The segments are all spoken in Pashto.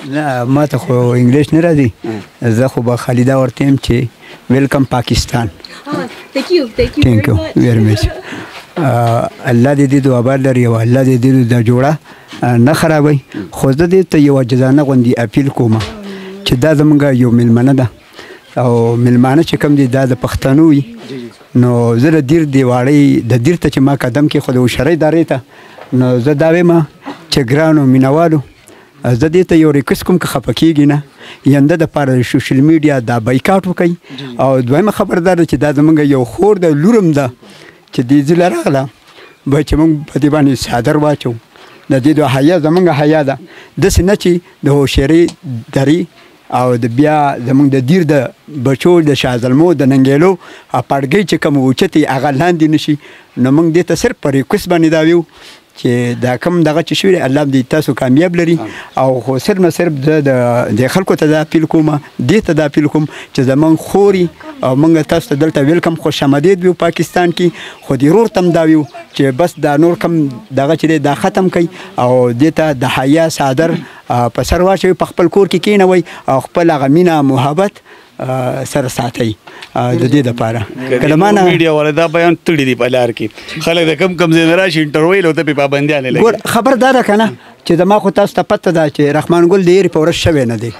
نه ما ته خو انګلیش نه راځي زه خو به خالده ورته یم چې ویلکم پاکستان. Thank you very much. الله دې دې دعا لري او الله دې دې د جوړه نه خرابوي. خو زه دې ته یوه جزانه غوندې اپیل کوم چې دا زمونږ یو میلمانه ده او میلمانه چې کوم دي دا د پښتنو وي نو زه د دیر دیواړۍ د دیر ته چې ما قدم کې خو د هوښیارۍ ادارې ته نو زه دا وایم چې ګرانو مینوالو زه دې ته یو ریکوست کوم که خفه کېږي نه ینده دپاره سوشل میډیا دا بایکاټ وکړئ او دویمه خبر دا ده چې دا زمونږ یو خور د لورم ده چې دې ځله راغله به چې موږ په دې باندې څادر واچو د دې د حیا زمونږ حیا ده داسې نه چې د هوښیارۍ دري او د بیا زمونږ د دیر د بچو د شازلمو د ننګیلو پاړګۍ چې کوم اوچتې هغه لاندې نه شي نو موږ دې ته صرف په ریکوست باندې دا ویو چې دا کوم دغه چې شوي الله دې تاسو کامیاب لري او خو صرف نه صرف زه د خلکو ته دا اپیل کوم دې ته دا اپیل کوم چې زمونږ خوري او موږ تاسو ته دلته ویلکم خوش آمدید ویو پاکستان کې خو دې رور تم دا ویو چې بس دا نور کم دغه چې دا ختم کړي او دې ته د حیا صادر په سر واچوي په خپل کور کې کېنوئ او خپل هغه مینه محبت سره ساتئ د دې دپاره کله ما نه میډیا والا دا بیان تړي دي په لار کې خلک د کم ځای نه راشي انټرویو ته پې پابندي هلې ګور خبر دا ده که نه چې زما خو تاسو ته پته ده چې رحمان ګل د هیرې په ورځ شوی نه دی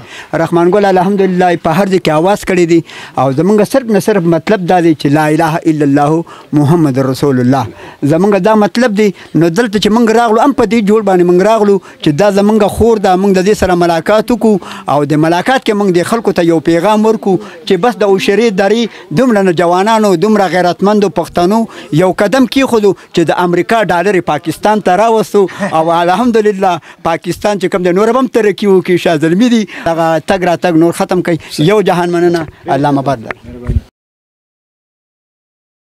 رحمان ګل الحمدلله په هر ځای کې اواز کړی دی او زمونږ صرف نه صرف مطلب دا دی چې لا اله الا الله محمد رسول الله زمونږ دا مطلب دی نو دلته چې موږ راغلو هم په دې جوړ باندې موږ راغلو چې دا زمونږ خور ده موږ د دې سره ملاقات وکړو او د ملاقات کې موږ د خلکو ته یو پیغام ورکړو چې بس د هوښیارۍ درې دومره نوجوانانو دومره غیرتمندو پښتنو یو قدم کېښودو چې د امریکا ډالرې پاکستان ته راوستو او الحمدلله پاکستان چې کوم د نور هم ترقي وکړي شاه زلمي دي هغه تګ راتګ نور ختم کړي یو جهان مننه الله مبارک